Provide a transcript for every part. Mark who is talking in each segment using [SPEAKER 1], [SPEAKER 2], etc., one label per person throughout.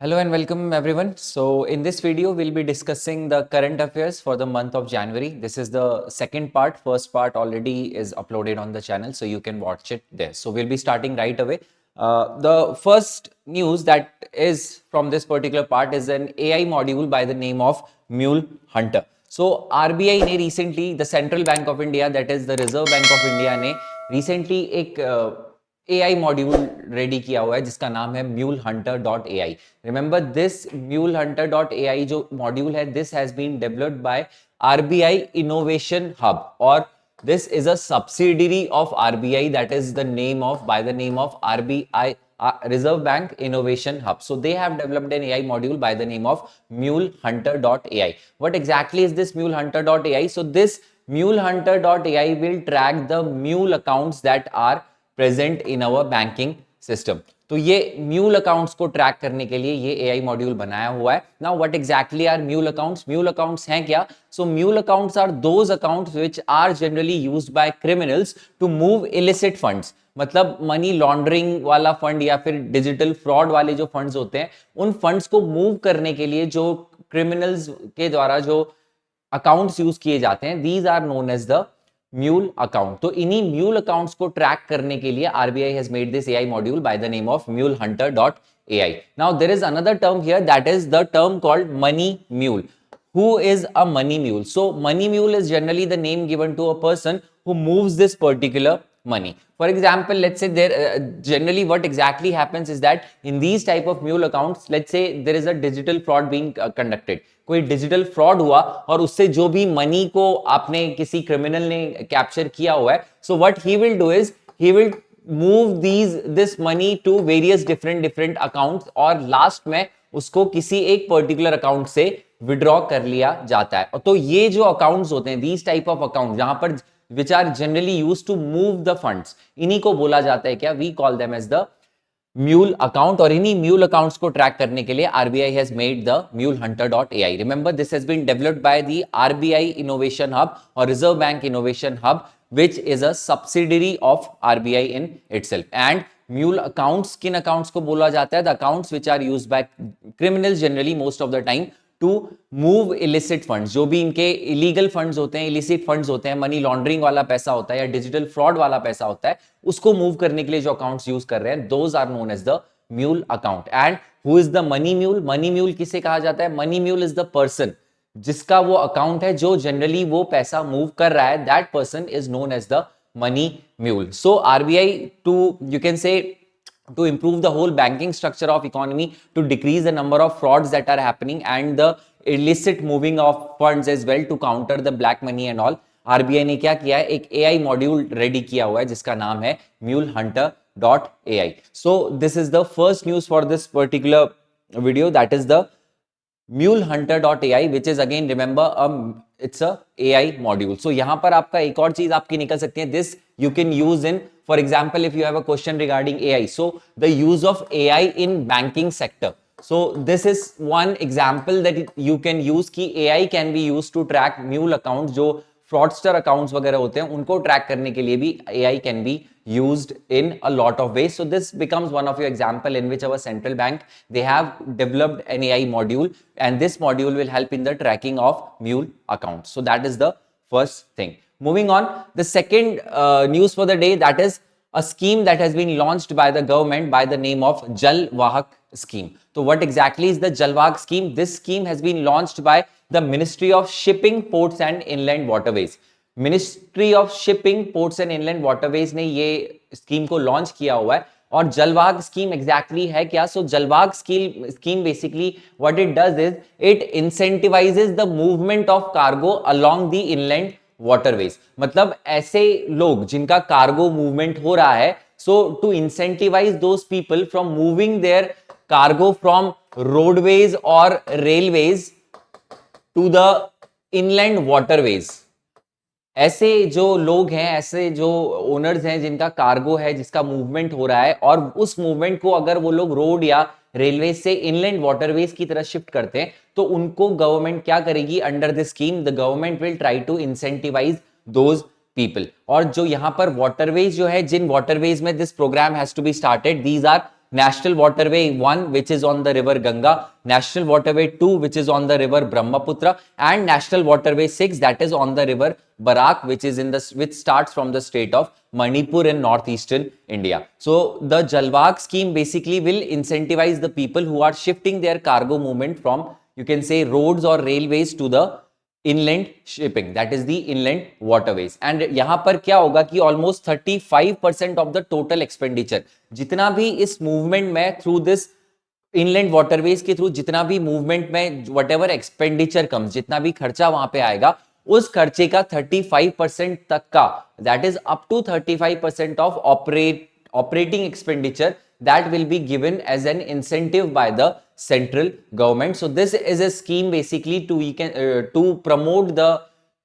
[SPEAKER 1] Hello and welcome everyone. So in this video, we'll be discussing the current affairs for the month of January. This is the second part. First part already is uploaded on the channel, so you can watch it there. So we'll be starting right away. The first news that is from this particular part is an AI module by the name of Mule Hunter. So RBI ने recently, the Central Bank of India, that is the Reserve Bank of India ने recently एक AI module ready किया हुआ है जिसका नाम है mulehunter.ai. Remember this mulehunter.ai जो मॉड्यूल है, this has been developed by RBI innovation hub, और this is a subsidiary of RBI, that is the name of by the name of RBI, Reserve Bank Innovation Hub. So they have developed an AI module by the name of mulehunter.ai. What exactly is this mulehunter.ai? So this mulehunter.ai will track the mule accounts that are present in our banking system. तो ये mule accounts को track करने के लिए ये AI module बनाया हुआ है. Now what exactly are mule accounts? Mule accounts हैं क्या? So mule accounts are those accounts which are generally used by criminals to move illicit funds. मतलब मनी लॉन्ड्रिंग वाला फंड या फिर डिजिटल फ्रॉड वाले जो फंड्स होते हैं, उन फंड्स को मूव करने के लिए जो क्रिमिनल्स के द्वारा जो अकाउंट्स यूज किए जाते हैं, these are known as the mule account. तो इन्हीं म्यूल अकाउंट्स को ट्रैक करने के लिए RBI has made this AI module by the name of mulehunter.ai. Now there is another term here, that is the term called money mule. Who is a money mule? So money mule is generally the name given to a person who moves this particular money. For example, let's say there generally what exactly happens is that in these type of mule accounts, let's say there is a digital fraud being conducted. कोई digital fraud हुआ और उससे जो भी money को आपने किसी criminal ने कैप्चर किया हुआ है, so what he will do is he will move this money to various different accounts, और लास्ट में उसको किसी एक पर्टिकुलर अकाउंट से विड्रॉ कर लिया जाता है. तो ये जो अकाउंट्स होते हैं, दीज टाइप ऑफ अकाउंट जहां पर which are generally used to move the funds, इन्हीं को बोला जाता है क्या? We call them as the mule account. और इन्हीं म्यूल अकाउंट्स को ट्रैक करने के लिए RBI has made the mulehunter.ai. Remember this has been developed by the RBI innovation hub और Reserve Bank innovation hub, which is a subsidiary of RBI in itself. And mule accounts, किन accounts को बोला जाता है? The accounts which are used by criminals generally most of the time to move illicit funds. जो भी इनके illegal funds होते हैं, illicit funds होते हैं, मनी लॉन्ड्रिंग वाला पैसा होता है या डिजिटल फ्रॉड वाला पैसा होता है, उसको मूव करने के लिए जो अकाउंट्स यूज कर रहे हैं, those are known as the mule account. And who is the money mule? Money mule किसे कहा जाता है? Money mule is the person जिसका वो अकाउंट है जो जनरली वो पैसा मूव कर रहा है. That person is known as the money mule. So RBI to you can say to improve the whole banking structure of economy, to decrease the number of frauds that are happening and the illicit moving of funds as well, to counter the black money and all, RBI ने क्या किया है? एक AI module ready किया हुआ है जिसका नाम है mulehunter.ai. So this is the first news for this particular video, that is the mulehunter.ai, which is again remember it's a AI module. So यहाँ पर आपका एक और चीज आपकी निकल सकती है. This you can use in, for example, if you have a question regarding AI, so the use of AI in banking sector. So this is one example that you can use कि AI can be used to track mule accounts. जो fraudster accounts वगैरह होते हैं उनको track करने के लिए भी AI can be used in a lot of ways. So this becomes one of your example in which our central bank, they have developed an AI module, and this module will help in the tracking of mule accounts. So that is the first thing. Moving on, the second news for the day, that is a scheme that has been launched by the government by the name of Jal Vahak scheme. So what exactly is the Jal Vahak scheme? This scheme has been launched by the Ministry of Shipping, Ports and Inland Waterways. Ministry of shipping, ports and inland waterways ने ये scheme को launch किया हुआ है. और जलवाग scheme exactly है क्या? So जलवाग scheme basically what it does is it incentivises the movement of cargo along the inland waterways. मतलब ऐसे लोग जिनका कार्गो मूवमेंट हो रहा है, so to incentivise those people from moving their cargo from roadways और railways to the inland waterways. ऐसे जो लोग हैं, ऐसे जो ओनर्स हैं जिनका कार्गो है, जिसका मूवमेंट हो रहा है, और उस मूवमेंट को अगर वो लोग रोड या रेलवे से इनलैंड वाटरवेज की तरह शिफ्ट करते हैं, तो उनको गवर्नमेंट क्या करेगी? Under this scheme the government will try to incentivise those people. और जो यहाँ पर वाटरवेज जो है, जिन वाटरवेज में this programme has to be started, these are National Waterway 1 which is on the river Ganga, National Waterway 2 which is on the river Brahmaputra, and National Waterway 6 that is on the river Barak which starts from the state of Manipur in northeastern India. So the Jalwag scheme basically will incentivize the people who are shifting their cargo movement from, you can say, roads or railways to the inland shipping, that is the inland waterways. And यहां पर क्या होगा कि almost 35% of the total expenditure, जितना भी इस movement में through this inland waterways के थ्रू जितना भी मूवमेंट में वट एवर एक्सपेंडिचर कम्स, जितना भी खर्चा वहां पे आएगा, उस खर्चे का 35% तक का, that is up to 35% of operating expenditure that will be given as an incentive by the central government. So this is a scheme basically to promote the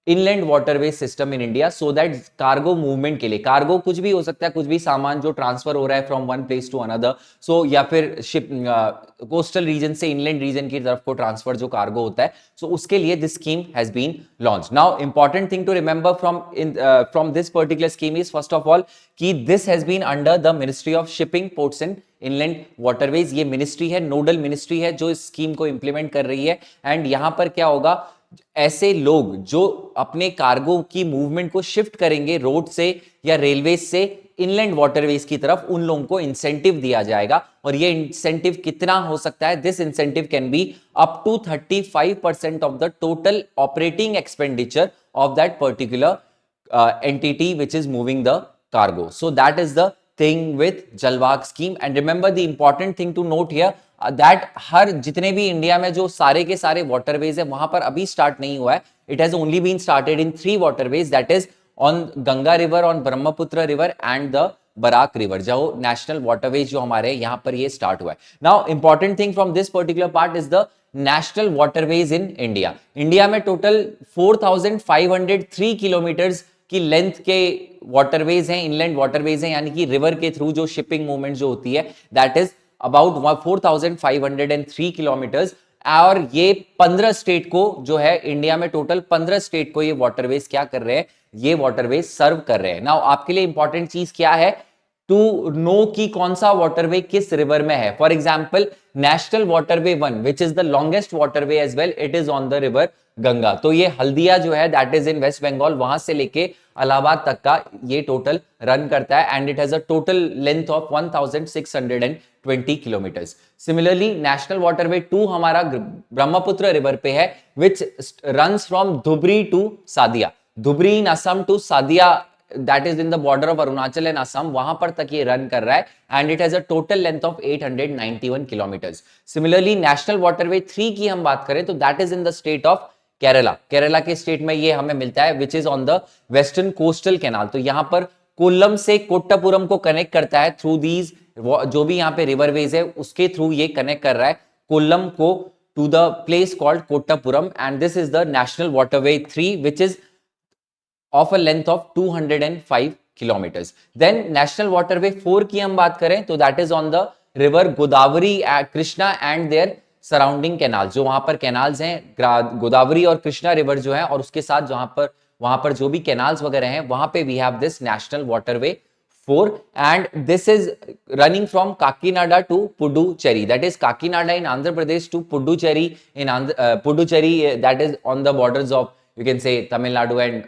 [SPEAKER 1] inland waterway system in India, so that cargo movement के लिए, cargo कुछ भी हो सकता है, कुछ भी सामान जो ट्रांसफर हो रहा है from one place to another, so या फिर शिप coastal region से inland region की तरफ को ट्रांसफर जो cargo होता है, so उसके लिए this scheme has been launched. Now important thing to remember from this particular scheme is, first of all, कि this has been under the Ministry of Shipping, Ports and Inland Waterways. ये ministry है, nodal ministry है जो इस scheme को implement कर रही है. एंड यहां पर क्या होगा, ऐसे लोग जो अपने कार्गो की मूवमेंट को शिफ्ट करेंगे रोड से या रेलवे से इनलैंड वाटरवेज की तरफ, उन लोगों को इंसेंटिव दिया जाएगा. और ये इंसेंटिव कितना हो सकता है? This incentive can be up to 35% of the total operating expenditure of that particular entity which is moving the cargo. So that is the thing with Jalwag scheme. And remember the important thing to note here, that हर जितने भी India में जो सारे के सारे waterways है वहां पर अभी स्टार्ट नहीं हुआ है. It has only been started in 3 waterways, that is on Ganga river, on Brahmaputra river and the Barak river, जो नेशनल वाटरवेज जो हमारे यहाँ पर ये स्टार्ट हुआ है. Now important thing from this particular part is the national waterways in India. India में total 4503 kilometres की लेंथ के वाटरवेज हैं, इनलैंड वाटरवेज हैं, यानी कि रिवर के थ्रू जो शिपिंग मूवमेंट जो होती है, दैट इज अबाउट 4503 किलोमीटर्स. और ये 15 स्टेट को जो है, इंडिया में टोटल 15 स्टेट को ये वाटरवेज क्या कर रहे हैं, ये वाटरवेज सर्व कर रहे हैं. नाउ आपके लिए इंपॉर्टेंट चीज क्या है टू नो कि कौन सा वाटरवे किस रिवर में है. For example national waterway 1 which is the longest waterway as well, it is on the river Ganga. तो ये हल्दिया जो है that is in West Bengal, वहां से लेके इलाहाबाद तक का ये टोटल रन करता है. And it has a total length of 1620 kilometres. Similarly national waterway 2 हमारा ब्रह्मपुत्र रिवर पे है, which runs from Dhubri to Sadiya, Dhubri in Assam to Sadiya, that is in the border of Arunachal and Assam, वहां पर तक ये रन कर रहा है. and it has a total length of 891 kilometers. Similarly national waterway 3 की हम बात करें तो that is in the state of Kerala, Kerala के स्टेट में ये हमें मिलता है, which is on the western coastal canal. तो यहां पर कोल्लम से कोट्टापुरम को कनेक्ट करता है थ्रू दीज, जो भी यहाँ पे रिवरवेज है उसके थ्रू ये कनेक्ट कर रहा है कोल्लम को to the place called Kottapuram. And this is the national waterway 3 which is of a length of 205 kilometers. Then national waterway 4 की हम बात करें तो that is on the river Godavari, Krishna and their surrounding canals. जो वहां पर canals हैं गोदावरी और कृष्णा रिवर जो है, और उसके साथ वहां पर जो भी कैनाल्स वगैरह हैं वहां पे we have this national waterway 4 and this is running from Kakinada to Puducherry, that is Kakinada in Andhra Pradesh to Puducherry in Puducherry, that is on the borders of, you can say, Tamil Nadu and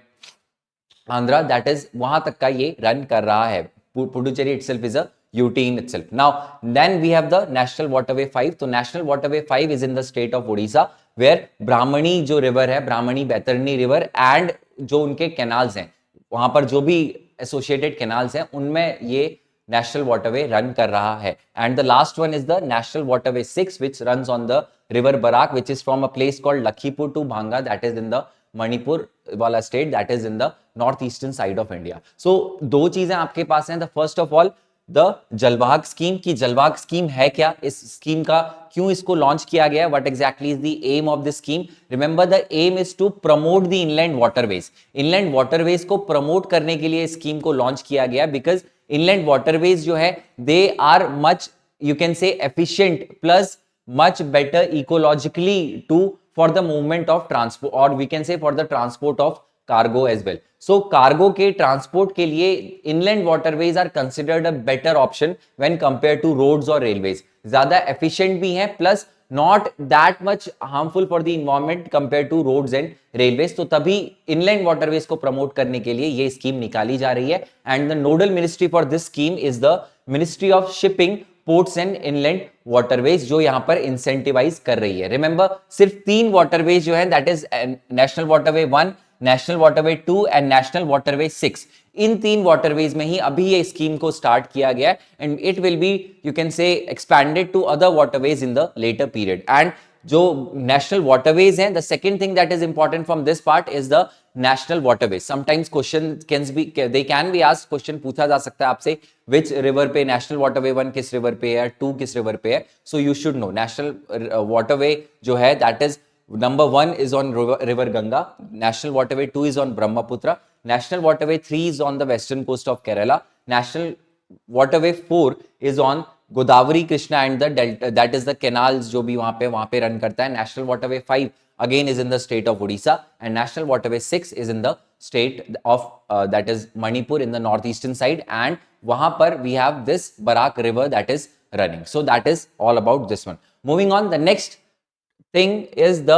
[SPEAKER 1] Andhra, that is वहां तक का ये run कर रहा है. Puducherry itself is a UT in itself. Now then we have the national waterway 5. तो national waterway 5 is in the state of Odisha, where Brahmani जो river है, ब्राह्मणी बैतरणी रिवर एंड जो उनके कैनाल्स हैं, वहां पर जो भी एसोसिएटेड कैनाल्स हैं उनमें ये नेशनल वाटरवे रन कर रहा है. And the last one is the national waterway 6 which runs on the river Barak, which is from a place called Lakhipur to Bhanga, that is in the Manipur वाला state, that is in the north eastern side of India. So दो चीजें आपके पास हैं. The first of all the जलवाग scheme, की जलवाग scheme है क्या, इस स्कीम का क्यों इसको लॉन्च किया गया, what exactly is the aim of the scheme. Remember the aim is to promote the inland waterways. Inland waterways को प्रमोट करने के लिए स्कीम को लॉन्च किया गया, बिकॉज इनलैंड वाटरवेज जो है they are much, you can say, efficient plus much better ecologically to for the movement of transport, or we can say for the transport of cargo as well. So cargo के transport के लिए inland waterways are considered a better option when compared to roads or railways. ज़्यादा efficient भी हैं plus not that much harmful for the environment compared to roads and railways. तो तभी inland waterways को promote करने के लिए ये scheme निकाली जा रही है and the nodal ministry for this scheme is the Ministry of Shipping, ports and inland waterways जो यहां पर इंसेंटिवाइज कर रही है. रिमेंबर सिर्फ 3 वाटरवेज जो है that is national waterway 1, national waterway 2 and national waterway 6. In 3 waterways में ही अभी ये स्कीम को स्टार्ट किया गया है and it will be you can say expanded to other waterways in the later period. And जो नेशनल वाटरवेज हैं, the second thing that is important from this part is the national waterways. Sometimes question can be asked, question पूछा जा सकता है आपसे which river पे national waterway 1 किस river पे है, 2 किस रिवर पे है. So you should know national waterway जो है that is number 1 is on river Ganga, national waterway 2 is on Brahmaputra, national waterway 3 is on the western coast of Kerala, national waterway 4 is on Godavari, Krishna and the delta, that is the canals जो भी वहां पे run करता है. national waterway 5 again is in the state of Odisha and national waterway 6 is in the state of that is Manipur in the northeastern side, and वहां पर we have this Barak river that is running. So that is all about this one. Moving on, the next thing is the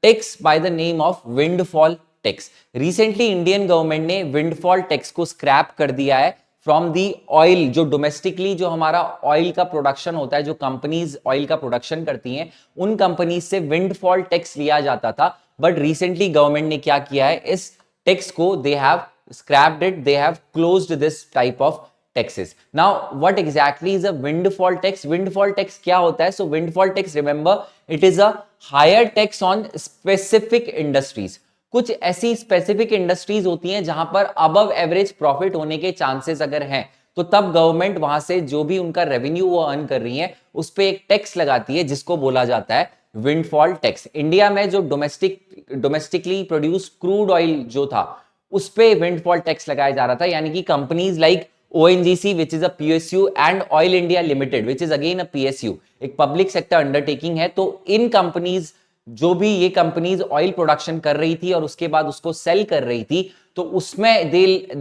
[SPEAKER 1] tax by the name of windfall tax. Recently Indian government ने windfall tax को scrap कर दिया है from the oil. जो domestically जो हमारा oil का production होता है, जो companies oil का production करती हैं, उन companies से windfall tax लिया जाता था. but recently government ने क्या किया है, इस tax को they have scrapped it, they have closed this type of taxes. Now what exactly is a windfall tax? Windfall tax क्या होता है? So windfall tax, remember, it is a higher tax on specific industries. कुछ ऐसी specific industries होती हैं जहां पर above average profit होने के चांसेस अगर हैं, तो तब गवर्नमेंट वहां से जो भी उनका रेवेन्यू वो अर्न कर रही है उस पे एक टैक्स लगाती है जिसको बोला जाता है विंडफॉल टैक्स. इंडिया में जो डोमेस्टिकली प्रोड्यूस क्रूड ऑयल जो था उस पे विंडफॉल टैक्स लगाया जा रहा था. यानी कि companies like ONGC, which is a PSU, and Oil India Limited, which is again a PSU, एक पब्लिक सेक्टर अंडरटेकिंग है. तो इन कंपनीज जो भी ये कंपनीज ऑयल प्रोडक्शन कर रही थी और उसके बाद उसको सेल कर रही थी, तो उसमें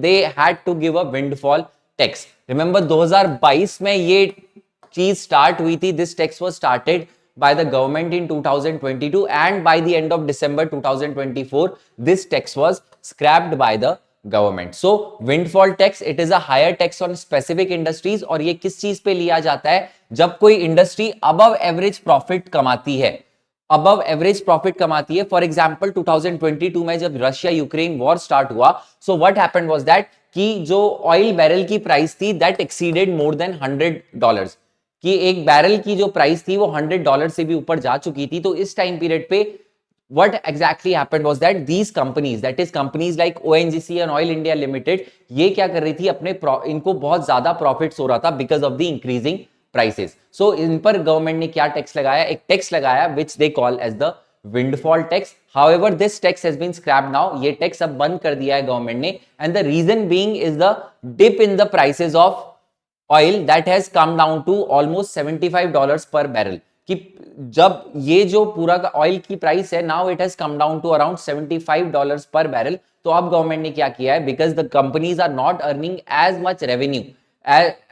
[SPEAKER 1] they had to give a windfall tax. Remember 2022 में ये चीज स्टार्ट हुई थी. This tax was started by the government in 2022 and by the end of December 2024 this tax was scrapped by the government. So windfall tax, it is a higher tax on specific industries. और ये किस चीज पे लिया जाता है? जब कोई इंडस्ट्री above average profit कमाती है, above average profit कमाती है. फॉर एग्जाम्पल 2022 में जब रशिया यूक्रेन वॉर स्टार्ट हुआ, so what happened was that कि जो ऑयल बैरल की प्राइस थी दैट एक्सीडेड मोर देन $100, कि एक बैरल की जो प्राइस थी वो $100 से भी ऊपर जा चुकी थी. तो इस टाइम पीरियड पे what exactly happened was that these companies, that is companies like ONGC and Oil India Limited, ये क्या कर रही थी, अपने इनको बहुत ज्यादा प्रॉफिट्स हो रहा था because of the increasing prices. So इन पर गवर्नमेंट ने क्या टैक्स लगाया, एक टैक्स लगाया which they call as the windfall tax. However, this tax has been scrapped now. ये टैक्स अब बंद कर दिया है गवर्नमेंट ने, and the reason being is the dip in the prices of oil that has come down to almost $75 per barrel. कि जब ये जो पूरा का ऑयल की प्राइस है, now it has come down to around $75 per barrel. तो अब गवर्नमेंट ने क्या किया है, because the companies are not earning as much revenue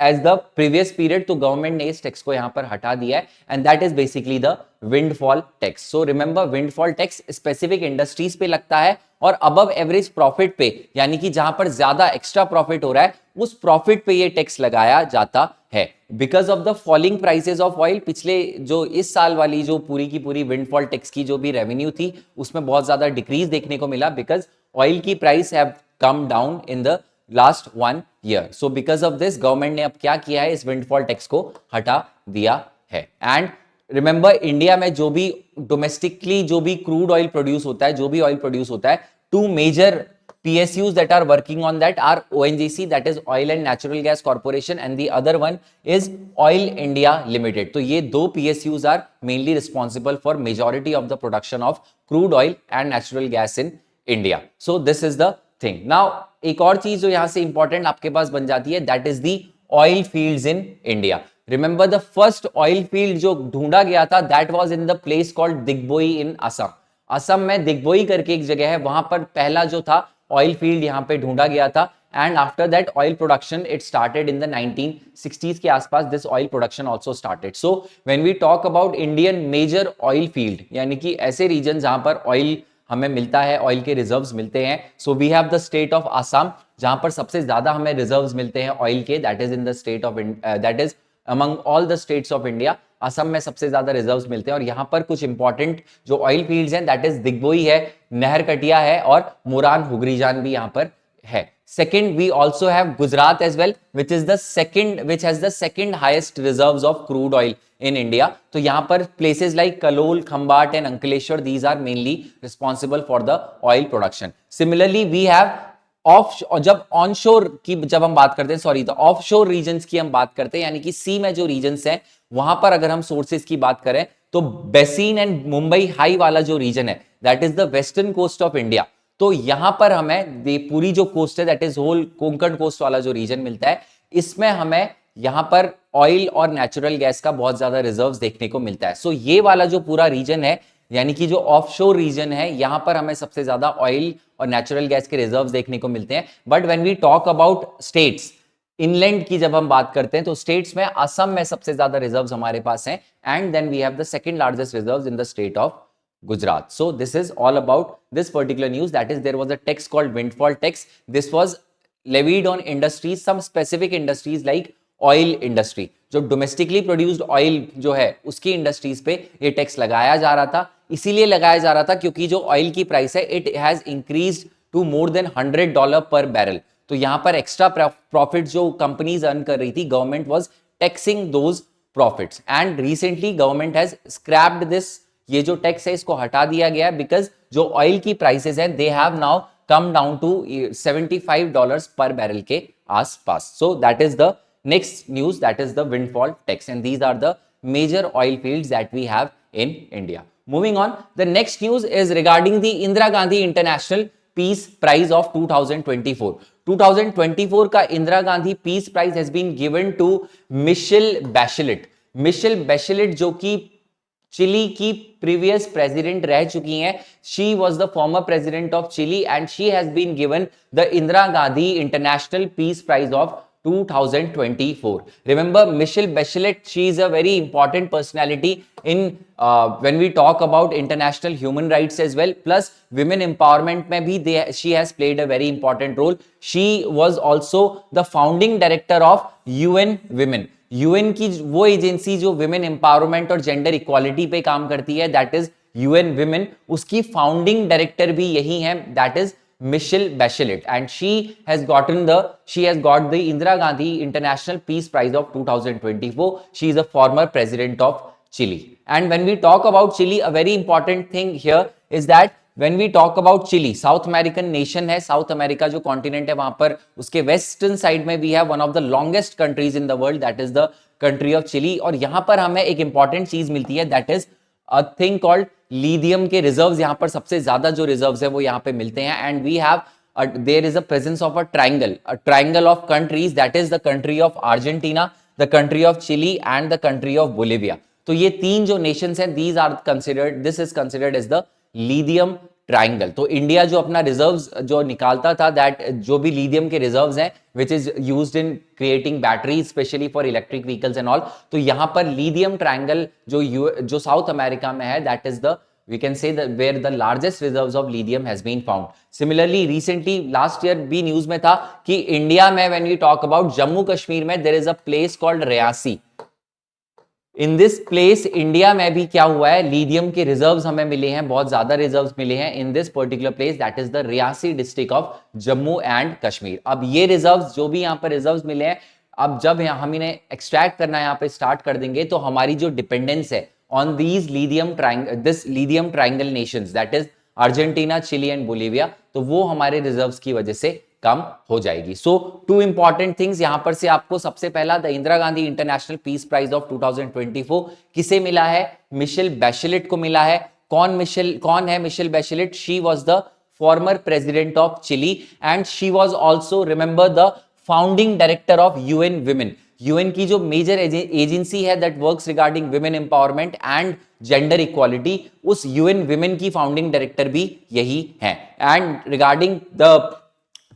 [SPEAKER 1] as the previous period, तो गवर्नमेंट ने इस टैक्स को यहां पर हटा दिया है and that is basically the windfall tax. So remember, windfall tax specific industries पे लगता है और अबव एवरेज प्रॉफिट पे, यानी कि जहां पर ज्यादा एक्स्ट्रा प्रॉफिट हो रहा है उस प्रॉफिट पे ये टैक्स लगाया जाता है. Because of the falling prices of oil, पिछले जो इस साल वाली जो पूरी की पूरी विंडफॉल टैक्स की जो भी रेवेन्यू थी उसमें बहुत ज्यादा डिक्रीज देखने को मिला बिकॉज ऑयल की price have come down in the last 1 year. So because of this government ने अब क्या किया है, इस विंडफॉल टैक्स को हटा दिया है. एंड रिमेंबर, इंडिया में जो भी डोमेस्टिकली जो भी क्रूड ऑयल प्रोड्यूस होता है, जो भी ऑयल प्रोड्यूस होता है, 2 major PSUs that are working on that are ONGC, that is Oil and Natural Gas Corporation, and the other one is Oil India Limited. तो ये 2 PSUs are mainly responsible for majority of the production of crude oil and natural gas in India. So this is the thing. Now एक और चीज जो यहाँ से important आपके पास बन जाती है, that is the oil fields in India. Remember the first oil field जो ढूंढा गया था, that was in the place called Digboi in Assam. Assam में दिग्बोई करके एक जगह है, वहां पर पहला जो था ऑयल फील्ड यहाँ पे ढूंढा गया था, and after that oil production it started in the 1960s के आसपास, this oil production also started. So when we talk about Indian major oil field, यानी कि ऐसे रीजन जहां पर ऑयल हमें मिलता है, ऑयल के रिजर्व्स मिलते हैं, so we have the state of Assam जहां पर सबसे ज्यादा हमें रिजर्व्स मिलते हैं ऑयल के, that is in the state of that is among all the states of India. Assam में सबसे ज्यादा रिजर्व्स मिलते हैं, और यहां पर कुछ इंपॉर्टेंट जो ऑयल फील्ड्स हैं, दैट इज दिग्बोई है, नहर कटिया है, और मोरान हुगरीजान भी यहां पर है. Second, we also have Gujarat as well, which has the second highest reserves of crude oil in India. तो यहाँ पर places like Kalol, Khambat and Ankleshwar, these are mainly responsible for the oil production. Similarly, we have जब onshore की जब हम बात करते हैं, सॉरी, तो ऑफशोर रीजन्स की हम बात करते हैं, यानी कि सी में जो रीजन्स हैं वहां पर अगर हम सोर्सेज की बात करें तो बेसिन एंड मुंबई हाई वाला जो रीजन है, that is the western coast of India. तो यहां पर हमें पूरी जो कोस्ट है, that is whole Konkan coast वाला जो रीजन मिलता है, इसमें हमें यहां पर ऑयल और नेचुरल गैस का बहुत ज्यादा रिजर्व्स देखने को मिलता है. सो ये वाला जो पूरा रीजन है, यानी कि जो ऑफशोर रीजन है, यहां पर हमें सबसे ज्यादा ऑयल और नेचुरल गैस के रिजर्व्स देखने को मिलते हैं. But when we talk about states, inland की जब हम बात करते हैं, तो स्टेट्स में असम में सबसे ज्यादा रिजर्व्स हमारे पास हैं, and then we have the second largest reserves in the state of Gujarat. So this is all about this particular news. That is, there was a tax called windfall tax. This was levied on industries, some specific industries like oil industry. जो domestically produced oil जो है उसकी industries पे ये tax लगाया जा रहा था. इसीलिए लगाया जा रहा था क्योंकि जो ऑयल की प्राइस है, it has increased to more than $100 per barrel. तो यहाँ पर एक्स्ट्रा प्रॉफिट जो कंपनीज अर्न कर रही थी, government was taxing those profits, and recently government has scrapped this. ये जो टैक्स है इसको हटा दिया गया, बिकॉज जो ऑयल की प्राइसेस हैं, they have now come down to $75 per barrel के आसपास. So that is the next news, that is the windfall tax, and these are the major oil fields that we have in India. Moving on, the next news is regarding the Indira Gandhi international peace prize of 2024. 2024 का Indira Gandhi peace prize has been given to Michelle Bachelet. Michelle Bachelet जो कि chilli की previous president रह चुकी हैं. She was the former president of Chile, and she has been given the Indira Gandhi international peace prize of 2024. Remember, Michelle Bachelet, she is a very important personality in when we talk about international human rights as well. Plus, women empowerment में भी she has played a very important role. She was also the founding director of UN Women. UN की वो agency जो women empowerment और gender equality पे काम करती है, दैट इज UN Women. उसकी फाउंडिंग डायरेक्टर भी यही है, that is Michelle Bachelet, and she has got the Indira Gandhi International Peace Prize of 2024. She is a former president of Chile. And when we talk about Chile, a very important thing here is that when we talk about Chile, South American nation है, South America जो continent है, वहां पर उसके western side में we have one of the longest countries in the world, that is the country of Chile. और यहां पर हमें एक important चीज मिलती है, that is a thing called lithium के रिजर्व्स. यहां पर सबसे ज्यादा जो रिजर्व्स है वो यहां पे मिलते हैं, and we have there is a presence of a triangle of countries, that is the country of Argentina, the country of Chile and the country of Bolivia. तो ये तीन जो नेशंस हैं, this is considered as the lithium triangle. तो India जो अपना reserves जो निकालता था, दैट जो भी लीथियम के रिजर्व्स हैं which is used in creating batteries specially for electric vehicles and all, तो यहां पर लीथियम ट्रायंगल जो साउथ अमेरिका में है, that is the we can say that where the largest reserves of lithium has been found. Similarly, recently last year भी news में था कि इंडिया में when we talk about Jammu Kashmir में there is a place called Reasi. In this place India में भी क्या हुआ है, लीथियम के रिजर्व्स हमें मिले हैं, बहुत ज्यादा रिजर्व्स मिले हैं इन this particular place, that is the Reasi district of Jammu and Kashmir. अब ये रिजर्व्स जो भी यहाँ पर रिजर्व्स मिले हैं, अब जब हम इन्हें एक्सट्रैक्ट करना यहाँ पे स्टार्ट कर देंगे, तो हमारी जो डिपेंडेंस है on these lithium triangle nations, that is Argentina, Chile and Bolivia, तो वो हमारे रिजर्व्स की वजह से कम हो जाएगी. सो टू इंपॉर्टेंट थिंग्स यहां पर से आपको सबसे पहला, the Indira Gandhi international peace prize of 2024 किसे मिला है, मिशेल बैशेलेट को मिला है. कौन है Michelle Bachelet? She was the former president of Chile, and she was also, remember, the founding director of UN Women. UN की जो मेजर एजेंसी है that works regarding women empowerment and gender equality, उस UN women की founding director भी यही है। And regarding the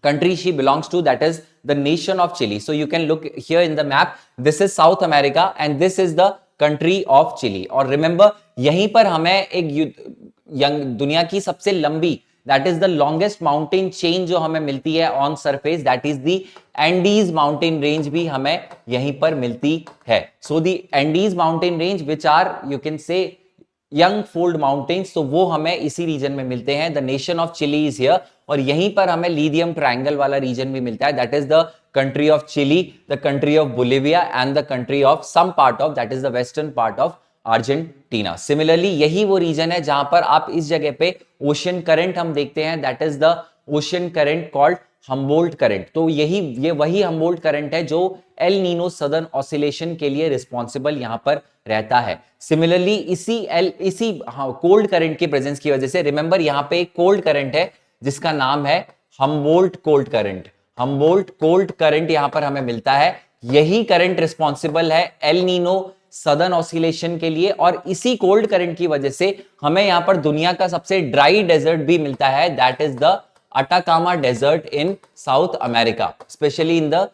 [SPEAKER 1] country she belongs to, that is the nation of Chile. So you can look here in the map, this is South America and this is the country of Chile. और remember यहीं पर हमें एक दुनिया की सबसे लंबी, that is the longest mountain chain जो हमें मिलती है on surface, that is the Andes mountain range भी हमें यहीं पर मिलती है. So the Andes mountain range which are you can say young fold mountains, तो वो हमें इसी रीजन में मिलते हैं. The nation of Chile is here, और यहीं पर हमें लीथियम ट्रायंगल वाला रीजन भी मिलता है, that is the country of Chile, the country of Bolivia and the country of some part of that is the western part of Argentina. Similarly यही वो रीजन है जहां पर आप इस जगह पे ओशियन करंट हम देखते हैं, that is the ocean current called Humboldt current. तो ये वही हम्बोल्ट करंट है जो एल नीनो सदर्न ऑसिलेशन के लिए रिस्पॉन्सिबल यहां पर रहता है. सिमिलरली इसी कोल्ड करंट की प्रेजेंस की वजह से, रिमेंबर यहां पे एक कोल्ड करंट है जिसका नाम है Humboldt cold current. Humboldt cold current यहां पर हमें मिलता है. यही करंट रिस्पॉन्सिबल है एल नीनो सदर्न ऑसिलेशन के लिए, और इसी कोल्ड करंट की वजह से हमें यहां पर दुनिया का सबसे ड्राई डेजर्ट भी मिलता है, that is the Atacama desert in South America, specially in the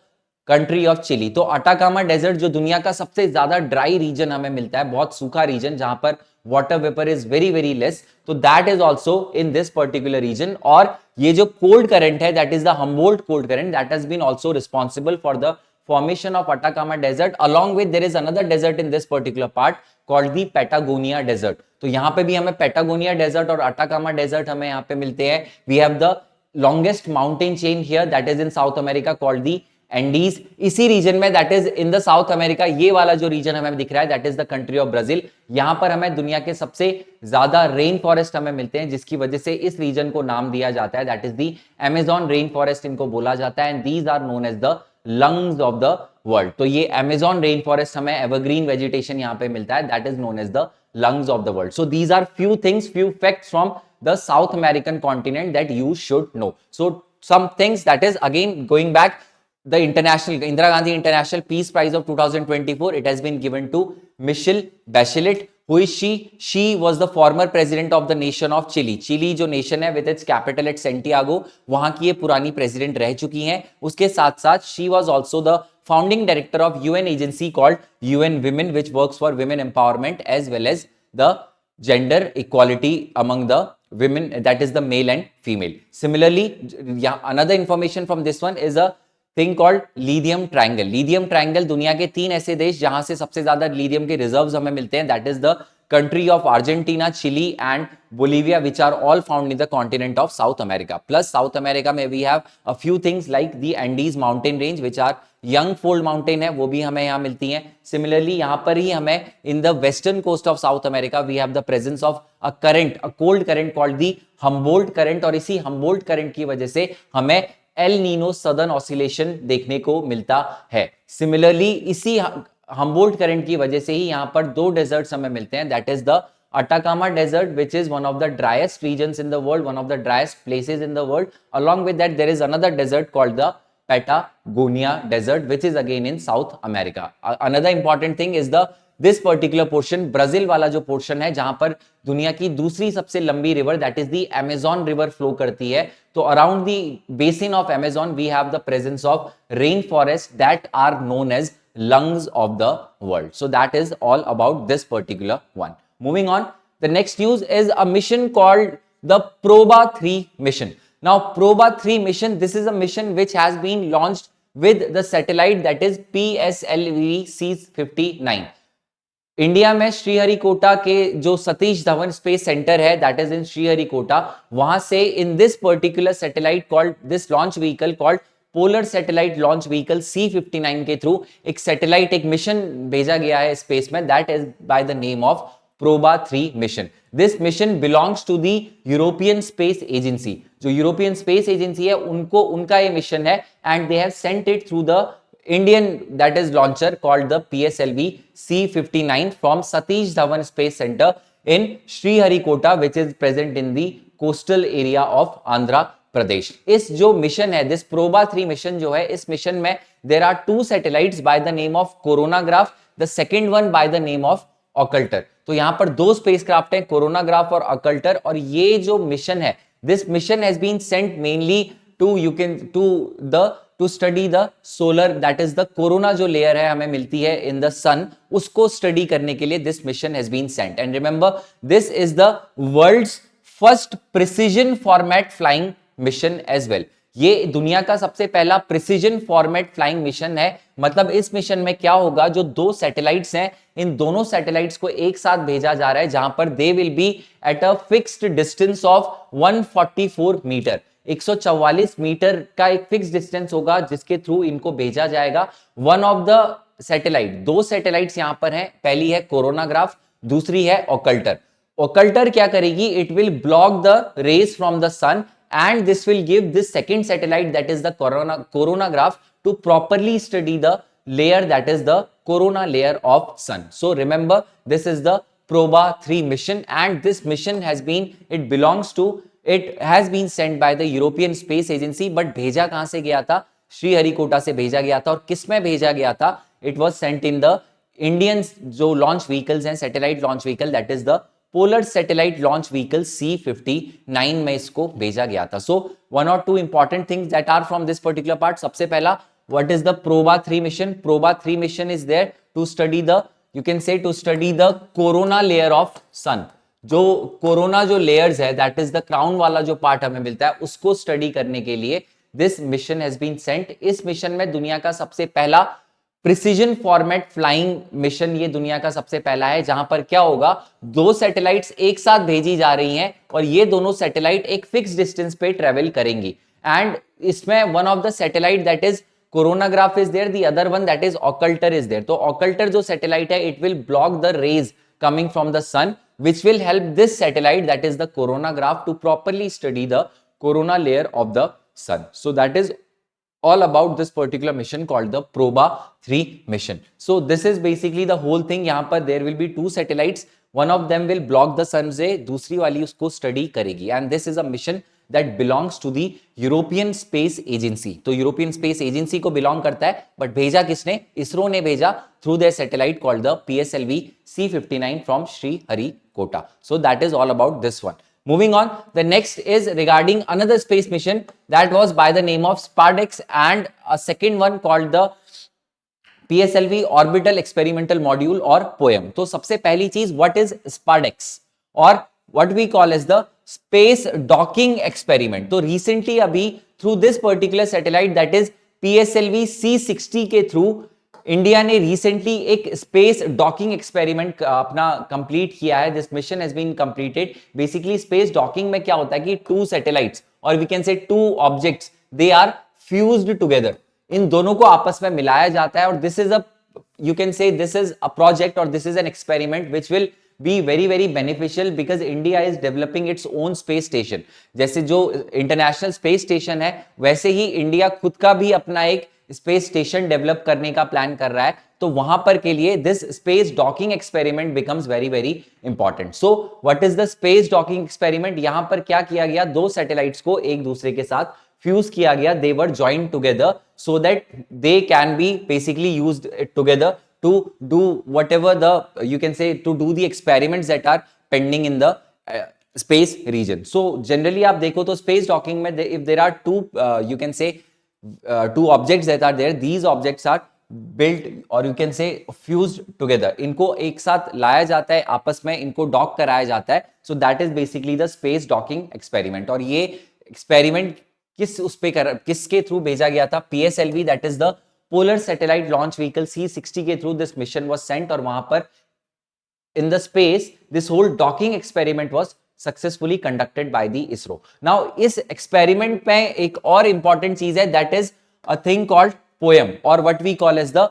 [SPEAKER 1] country of Chile. तो अटाकामा डेजर्ट जो दुनिया का सबसे ज्यादा ड्राई रीजन हमें मिलता है, बहुत सूखा रीजन जहां पर water vapour is very very less, तो that is also in this particular region. और ये जो कोल्ड करंट है that is the Humboldt cold current, that has been also responsible for the formation of Atacama desert. Along with there is another desert in this particular part called the Patagonia desert. तो यहाँ पे भी हमें Patagonia desert और Atacama desert हमें यहाँ पे मिलते हैं. We have the longest mountain chain here that is in South America called the Andes. इसी रीजन में that is in the south America, ये वाला जो रीजन हमें दिख रहा है that is the country of Brazil. यहां पर हमें दुनिया के सबसे ज्यादा रेन फॉरेस्ट हमें मिलते हैं, जिसकी वजह से इस रीजन को नाम दिया जाता है, that is the Amazon rain forest इनको बोला जाता है. And these are known as the lungs of the world. तो ये अमेजॉन रेन फॉरेस्ट हमें एवरग्रीन वेजिटेशन यहां पे मिलता है, that is known as the lungs of the world. So these are few things, few facts from the South American continent that you should know. So some things that is again going back, the international Indira Gandhi International Peace Prize of 2024, it has been given to Michelle Bachelet. Who is she? She was the former president of the nation of Chile. Chile जो nation है with its capital at Santiago, वहां की ये पुरानी president रह चुकी हैं. उसके साथ साथ she was also the founding director of UN agency called UN Women, which works for women empowerment as well as the gender equality among the women, that is the male and female. Similarly, another information from this one is a thing called lithium triangle. Lithium triangle दुनिया के 3 ऐसे देश जहां से सबसे ज्यादा lithium के reserves हमें मिलते हैं, that is the country of Argentina, Chile and Bolivia, which are all found in the continent of South America. Plus South America में we have a few things like the Andes mountain range, which are young fold mountain है, वो भी हमें यहाँ मिलती हैं. Similarly यहाँ पर ही हमें in the western coast of South America we have the presence of a current, a cold current called the Humboldt current, और इसी Humboldt current की वजह से हमें एल नीनो सदर्न ऑसिलेशन देखने को मिलता है. सिमिलरली इसी हम्बोल्ट करंट की वजह से ही यहां पर 2 डेजर्ट्स हमें मिलते हैं, that is the Atacama desert which is one of the driest regions in the world, one of the driest places in the world. Along with that there is another desert called the Patagonia desert which is again in South America. Another important thing is the this particular portion, Brazil वाला जो portion है जहां पर दुनिया की दूसरी सबसे लंबी river that is the Amazon river flow करती है. तो around the basin of Amazon we have the presence of rain forest that are known as lungs of the world. So that is all about this particular one. Moving on, the next news is a mission called the Proba 3 mission. Now Proba 3 mission, this is a mission which has been launched with the satellite that is PSLV C59. India में श्रीहरिकोटा के जो Satish Dhawan space centre है that is इन श्रीहरिकोटा, वहां से इन this particular satellite called this launch vehicle called polar satellite launch vehicle C59 के through एक satellite, एक mission भेजा गया है स्पेस में, that is by the name of Proba 3 mission. This mission belongs to the European Space Agency. जो European Space Agency है उनका ये मिशन है and they have sent it through the Indian that is launcher called the PSLV C59 from Satish Dhawan Space Center in Sriharikota, which is present in the coastal area of Andhra प्रदेश। इस जो mission है, this PROBA 3 mission जो है, इस mission में there are 2 satellites by the name of coronagraph, the second one by the name of occulter. तो यहां पर 2 स्पेसक्राफ्ट हैं, कोरोनाग्राफ और ऑकल्टर, और ये जो मिशन है, this mission has been sent mainly to study the solar, that is the corona जो लेयर है हमें मिलती है इन द सन, उसको स्टडी करने के लिए this mission has been sent. And remember, this is the world's first precision format flying mission as well. ये दुनिया का सबसे पहला प्रिसीजन फॉर्मेट फ्लाइंग मिशन है। मतलब इस मिशन में क्या होगा, जो 2 सैटेलाइट्स हैं, इन दोनों सैटेलाइट्स को एक साथ भेजा जा रहा है, जहां पर they will be at a fixed distance of 144 metre. 144 metre का एक फिक्स डिस्टेंस होगा जिसके थ्रू इनको भेजा जाएगा। One of the satellite, 2 satellites यहां पर हैं, पहली है कोरोनाग्राफ, दूसरी है ऑकल्टर। ऑकल्टर क्या करेगी, it will block the rays from the sun and this will give this second satellite, that is the coronagraph, to properly study the layer, that is the corona layer of sun. So remember, this is the proba 3 mission, and this mission has been sent by the European Space Agency, but भेजा कहां से गया था, श्रीहरिकोटा से भेजा गया था। और किस में भेजा गया था, it was sent in the Indian जो लॉन्च व्हीकल्स हैं, satellite launch vehicle, that is the polar satellite launch vehicle C59 में इसको भेजा गया था। So 1 or 2 important things that are from this particular part. सबसे पहला, what is the Proba 3 mission? Proba 3 mission is there to study the, you can say to study the corona layer of sun. जो corona जो layers है, that is the crown वाला जो part हमें मिलता है, उसको स्टडी करने के लिए this mission has been sent. इस मिशन में दुनिया का सबसे पहला प्रिसीजन फॉर्मेट फ्लाइंग मिशन, ये दुनिया का सबसे पहला है, जहां पर क्या होगा, 2 सैटेलाइट्स एक साथ भेजी जा रही हैं और ये दोनों सैटेलाइट एक फिक्स डिस्टेंस पे ट्रेवल करेंगी। एंड इसमें one of the satellite that is coronagraph is there, the other one that is occulter is there. तो ऑकल्टर जो सैटेलाइट है, it will block the rays coming from the sun, which will help this satellite, that is the coronagraph, to properly study the corona layer of the sun. So that is all about this particular mission called the proba 3 mission. So this is basically the whole thing. यहाँ पर there will be 2 satellites, one of them will block the sun ray, दूसरी वाली उसको study करेगी, and this is a mission that belongs to the European Space Agency. तो European Space Agency को belong करता है, but भेजा किसने? इसरो ने भेजा through their satellite called the PSLV C59 from Sriharikota. So that is all about this one. Moving on, the next is regarding another space mission that was by the name of SPARDEX, and a second one called the PSLV Orbital Experimental Module or POEM. तो सबसे पहली चीज, what is SPARDEX or what we call as the Space Docking Experiment. तो recently अभी through this particular satellite, that is PSLV C60 के through India ने recently एक space docking experiment अपना कंप्लीट किया है। This mission has been completed. Basically space docking में क्या होता है कि 2 सैटेलाइट्स और we can say 2 objects, they are fused together. इन दोनों को आपस में मिलाया जाता है, और this is a, you can say this is a project और this is an experiment which will be very very beneficial, because India is developing its own space station. जैसे जो इंटरनेशनल स्पेस स्टेशन है, वैसे ही India खुद का भी अपना एक स्पेस स्टेशन डेवलप करने का प्लान कर रहा है। तो वहां पर के लिए this space docking experiment becomes very very important. So what is the space docking experiment? यहां पर क्या किया गया, 2 सैटेलाइट्स को एक दूसरे के साथ फ्यूज किया गया, they were joined together so that they can be basically used together to do whatever the, you can say, to do the experiments that are pending in the space region. So generally आप देखो तो space docking में if there are 2 you can say 2 objects that are there, these objects are built or you can say fused together. इनको एक साथ लाया जाता है, आपस में इनको डॉक कराया जाता है। So that is basically the space docking experiment. और ये एक्सपेरिमेंट किसके थ्रू भेजा गया था? PSLV, that is the Polar Satellite Launch Vehicle C60 के through this mission was sent, और वहां पर in the space this whole docking experiment was successfully conducted by the ISRO. Now इस एक्सपेरिमेंट में एक और इंपॉर्टेंट चीज है, that is a thing called POEM और what we call as the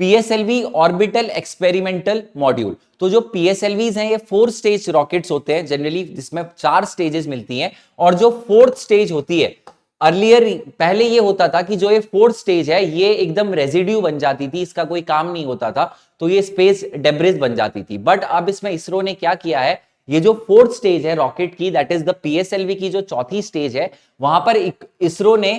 [SPEAKER 1] PSLV orbital experimental module. तो जो PSLVs हैं, ये 4 स्टेज रॉकेट्स होते हैं जनरली, जिसमें 4 स्टेजेस मिलती हैं, और जो 4th स्टेज होती है, अर्लियर पहले ये होता था कि जो ये 4th स्टेज है, ये एकदम रेजिड्यू बन जाती थी, इसका कोई काम नहीं होता था, तो ये स्पेस डेब्रिस बन जाती थी। बट अब इसमें इसरो ने क्या किया है, ये जो फोर्थ स्टेज है रॉकेट की, दैट इज द पीएसएलवी की जो चौथी स्टेज है, वहां पर इसरो ने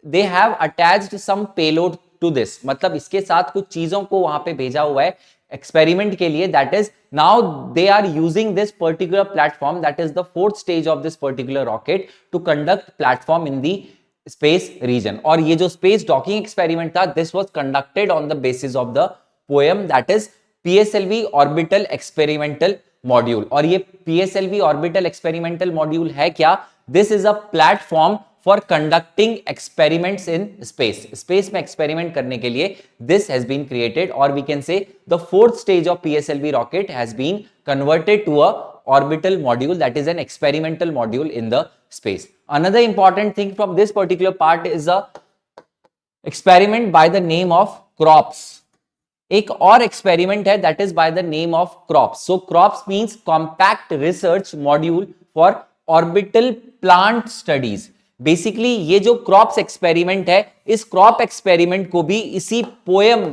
[SPEAKER 1] they have attached some payload to this, मतलब इसके साथ कुछ चीजों को वहां पे भेजा हुआ है एक्सपेरिमेंट के लिए. That is now they are using this particular platform, that is the fourth stage of this particular rocket to conduct platform in the space region. और ये जो स्पेस डॉकिंग एक्सपेरिमेंट था, this was conducted on the basis of the POEM that is PSLV orbital experimental module. और ये PSLV orbital experimental module है क्या? This is a platform for conducting experiments in space. Space में experiment करने के लिए this has been created, और we can say the fourth stage of PSLV rocket has been converted to a orbital module, that is an experimental module in the space. Another important thing from this particular part is a experiment by the name of CROPS. एक और experiment है that is by the name of CROPS. So CROPS means Compact Research Module for Orbital Plant Studies. Basically ये जो CROPS experiment है, इस CROP experiment को भी इसी poem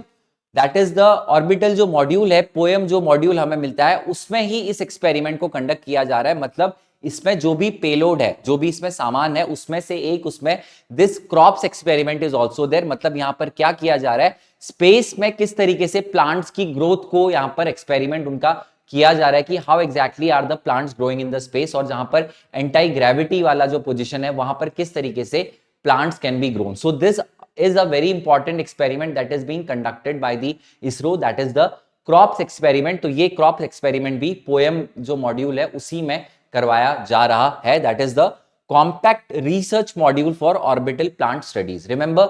[SPEAKER 1] that is the orbital जो मॉड्यूल है, पोएम जो मॉड्यूल हमें मिलता है, उसमें ही इस एक्सपेरिमेंट को कंडक्ट किया जा रहा है. मतलब इसमें जो भी पेलोड है, जो भी इसमें सामान है, उसमें से एक उसमें this crops experiment is also there. मतलब यहां पर क्या किया जा रहा है, स्पेस में किस तरीके से प्लांट्स की ग्रोथ को यहां पर एक्सपेरिमेंट उनका किया जा रहा है कि how exactly are the plants growing in the space, और जहां पर एंटी ग्रेविटी वाला जो पोजीशन है वहां पर किस तरीके से plants can be grown. So this is a very important experiment that is being conducted by the ISRO, that is the CROPS experiment. तो ये CROPS experiment भी पोएम जो मॉड्यूल है उसी में करवाया जा रहा है. That is the Compact Research Module for Orbital Plant Studies. Remember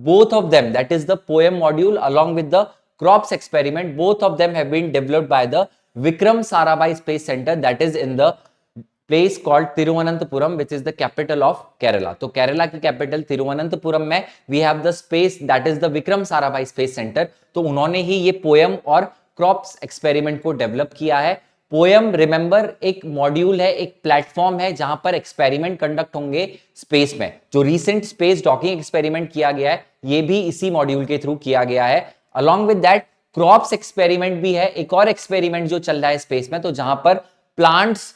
[SPEAKER 1] both of them, that is the poem module along with the CROPS experiment, both of them have been developed by the Vikram Sarabhai Space Center, that is in the place called Thiruvananthapuram, which is the capital of Kerala. तो केरला की capital Thiruvananthapuram में we have the space that is the Vikram Sarabhai Space Center. तो उन्होंने ही ये poem और crops experiment को develop किया है. पोएम रिमेंबर एक मॉड्यूल है, एक प्लेटफॉर्म है जहां पर एक्सपेरिमेंट कंडक्ट होंगे स्पेस में. जो रिसेंट स्पेस डॉकिंग एक्सपेरिमेंट किया गया है, ये भी इसी मॉड्यूल के थ्रू किया गया है. Along with that crops experiment भी है, एक और एक्सपेरिमेंट जो चल रहा है स्पेस में, तो जहां पर प्लांट्स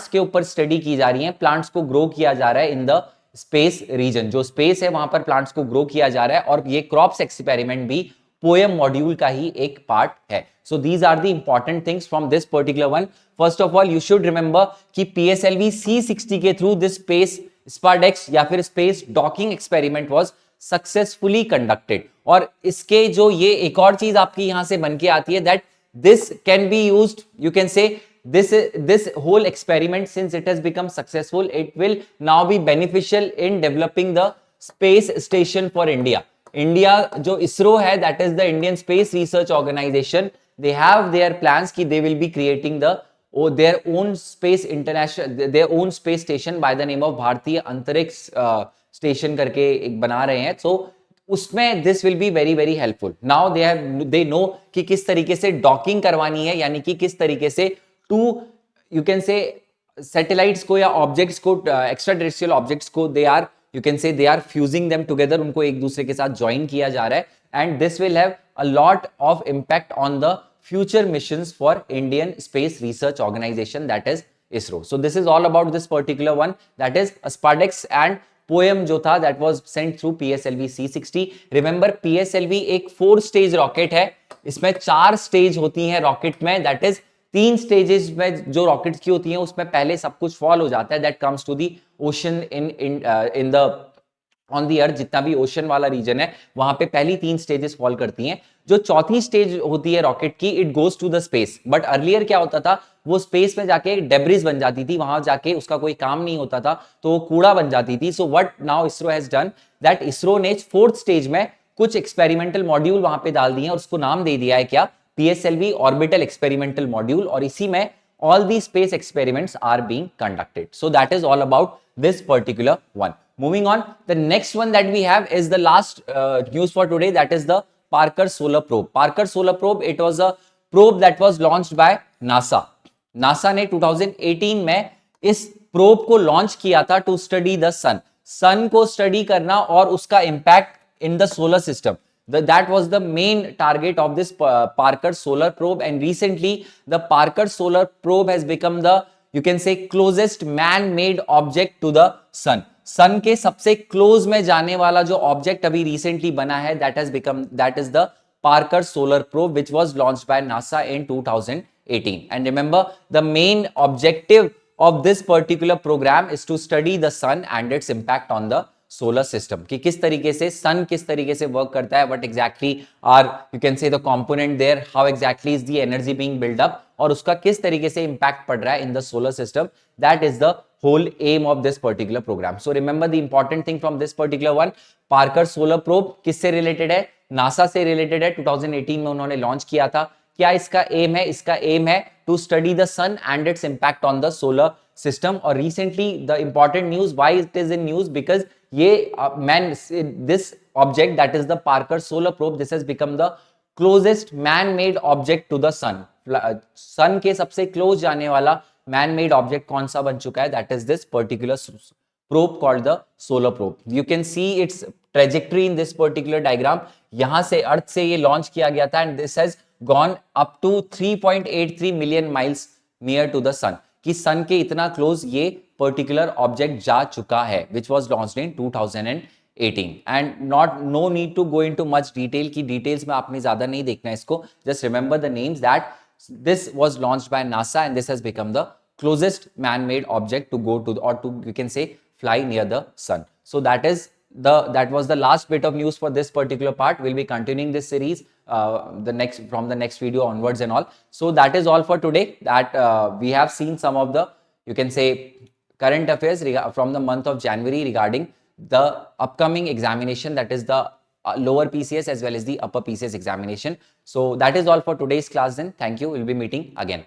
[SPEAKER 1] के ऊपर स्टडी की जा रही है, प्लांट्स को ग्रो किया जा रहा है इन द स्पेस रीजन. जो स्पेस है वहां पर प्लांट्स को ग्रो किया जा रहा है, और ये क्रॉप्स एक्सपेरिमेंट भी पोएम मॉड्यूल का ही एक पार्ट है. So these are the important things from this particular one. First of all you should remember कि पीएसएलवी C60 के थ्रू दिस स्पेस स्पारडेक्स या फिर space docking experiment was successfully conducted. और इसके जो ये एक और चीज आपकी यहां से बन के आती है, that this can be used, you can से this whole experiment, since it has become successful, it will now be beneficial in developing the space station for India. India जो ISRO है, that is the Indian Space Research Organization, they have their plans कि they will be creating their own space station by the name of भारतीय अंतरिक्ष station करके एक बना रहे हैं. So उसमें this will be very very helpful. Now they know कि किस तरीके से डॉकिंग करवानी है, यानी कि किस तरीके से to you can say satellites को या ऑब्जेक्ट्स को, एक्स्ट्रा टेरेस्ट्रियल ऑब्जेक्ट्स को, they are you can say they are fusing them together, उनको एक दूसरे के साथ ज्वाइन किया जा रहा है. And this will have a lot of impact on the future missions for Indian Space Research Organisation, that is ISRO. So this is all about this particular one, that is Spardex and poem जो था that was sent through PSLV C60. Remember PSLV एक 4 stage rocket है, इसमें 4 stage होती हैं rocket में, that is 3 stages में जो रॉकेट्स की होती हैं उसमें पहले सब कुछ फॉल हो जाता है, that comes to the ocean in the on the earth. जितना भी ओशन वाला रीजन है वहां पे पहली 3 स्टेजेस फॉल करती हैं. जो चौथी स्टेज होती है रॉकेट की, it goes to the space. But earlier क्या होता था, वो स्पेस में जाके डेब्रिस बन जाती थी, वहां जाके उसका कोई काम नहीं होता था, तो वो कूड़ा बन जाती थी. So what now ISRO has done, that ISRO ने 4th स्टेज में कुछ एक्सपेरिमेंटल मॉड्यूल वहां पे डाल दिए और उसको नाम दे दिया है क्या, PSLV ऑर्बिटल एक्सपेरिमेंटल मॉड्यूल. और इसी में all these space experiments are being conducted. So that is all about this particular one. Moving on, the next one that we have is the last news for today, that is the Parker Solar Probe. Parker Solar Probe, it was a probe that was launched by NASA. NASA ने 2018 में इस probe को launch किया था to study the sun. Sun को study करना और उसका impact in the solar system. That was the main target of this Parker Solar Probe, and recently the Parker Solar Probe has become the, you can say, closest man-made object to the sun. सन के सबसे close में जाने वाला जो object अभी recently बना है, that is the Parker Solar Probe, which was launched by NASA in 2018. And remember, the main objective of this particular program is to study the sun and its impact on the solar system, कि किस तरीके से सन किस तरीके से work करता है, what exactly are, you can say the component there, how exactly is the energy being build up, और उसका किस तरीके से इंपैक्ट पड़ रहा है in the solar system. That is the whole aim of this particular program. So remember the important thing from this particular one, Parker Solar Probe किससे related है, नासा से रिलेटेड है. 2018 में उन्होंने लॉन्च किया था. क्या इसका एम है, इसका एम है to study the sun and its impact on the solar system. और recently the important news, why it is in news, because ये man, this object that is the Parker solar probe, this has become the closest man made object to the sun. Sun के सबसे close जाने वाला man made object कौन सा बन चुका है, that is this particular probe called the solar probe. You can see its trajectory in this particular diagram. यहां से अर्थ से ये लॉन्च किया गया था and this has gone up to 3.83 million miles near to the sun. कि सन के इतना क्लोज ये पर्टिकुलर ऑब्जेक्ट जा चुका है, which was launched in 2018. And no need to go into much detail, कि डिटेल्स में आपने ज्यादा नहीं देखना है इसको. Just remember the names, that this was launched by NASA and this has become the closest man-made object to go to, or to, you can say, fly near the sun. So that was the last bit of news for this particular part. We'll be continuing this series from the next video onwards and all. So that is all for today. That we have seen some of the, you can say, current affairs from the month of January regarding the upcoming examination, that is the lower PCS as well as the upper PCS examination. So that is all for today's class then. Thank you. We'll be meeting again.